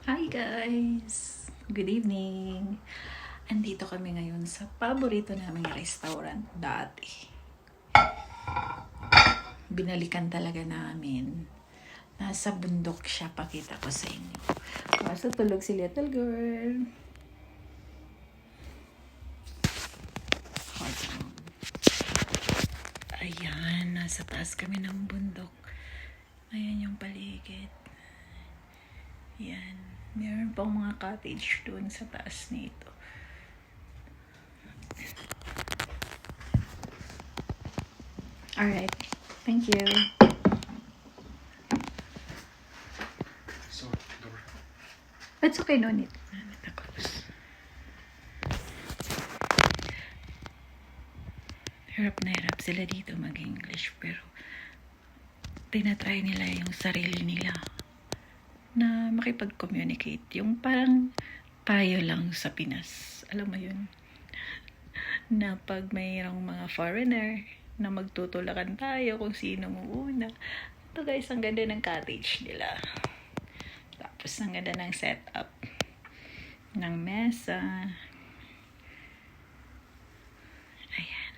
Hi guys! Good evening! Andito kami ngayon sa paborito naming restaurant dati. Binalikan talaga namin. Nasa bundok siya, pakita ko sa inyo. Kaso tulog si little girl. Hold on. Ayan, nasa taas kami ng bundok. Ayan yung paligid. Yan. Meron pang mga cottage doon sa taas nito. Alright. Thank you. So, door. It's okay, no need. Hirap na hirap sila dito mag-English, pero tinatry nila yung sarili nila na makipag-communicate. Yung parang tayo lang sa Pinas. Alam mo yun? Na pag mayroong mga foreigner na magtutulakan tayo kung sino muuna. Ito guys, ang ganda ng cottage nila. Tapos ang ganda ng setup ng mesa. Ayan.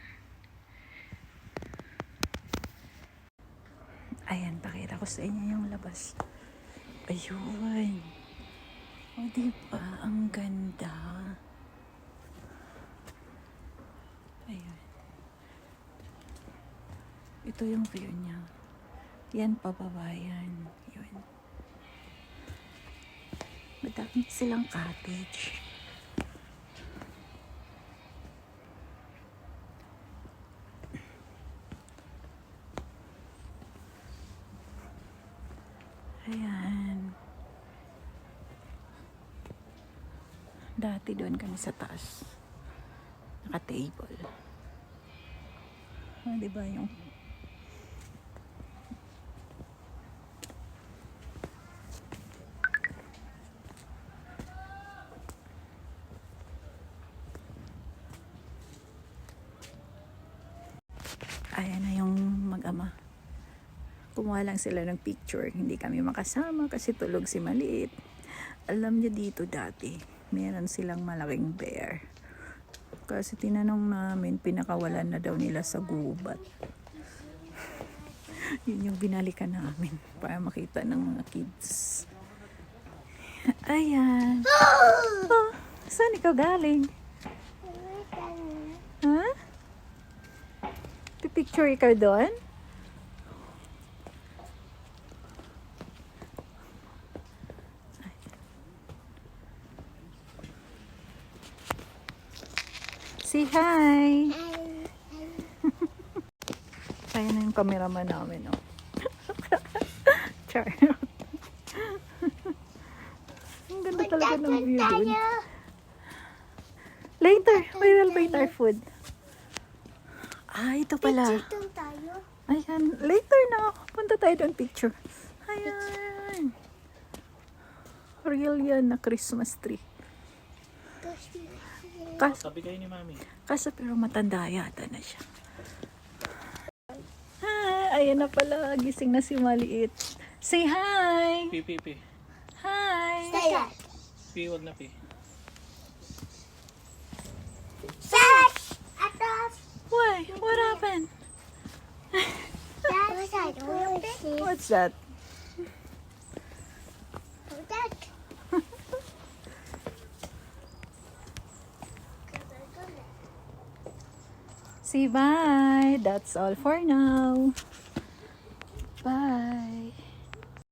Ayan, pakita ko sa inyo yung labas. Ayun. O, diba? Ang ganda. Ayan. Ito yung view niya. Yan, pababa yan. Yun. Madami silang cottage. Ayan. Dati doon kami sa taas. Naka-table. Diba yung ayan na yung mag-ama. Kumuha lang sila ng picture. Hindi kami makasama kasi tulog si Maliit. Alam niyo dito dati, meron silang malaking bear. Kasi tinanong namin, pinakawalan na daw nila sa gubat. Yun yung binalikan namin para makita ng mga kids. Ayan. Oh, saan ikaw galing? Ha? Pipicture ikaw doon? Say hi! Ayan na yung cameraman namin, oh. Char. Ang ganda talaga ng view doon. Later, we will wait our food. Ah, ito pala. Ayan, later na. Punta tayo doon picture. Ayan. Real yan na Christmas tree. Sabi kayo ni Mami. Kaso pero matanda yata na siya. Hi! Ayan na pala. Gising na si Maliit. Say hi! Pi. Hi! Pi, wag na Pi. Why? What happened? What's that? Say bye. That's all for now. Bye.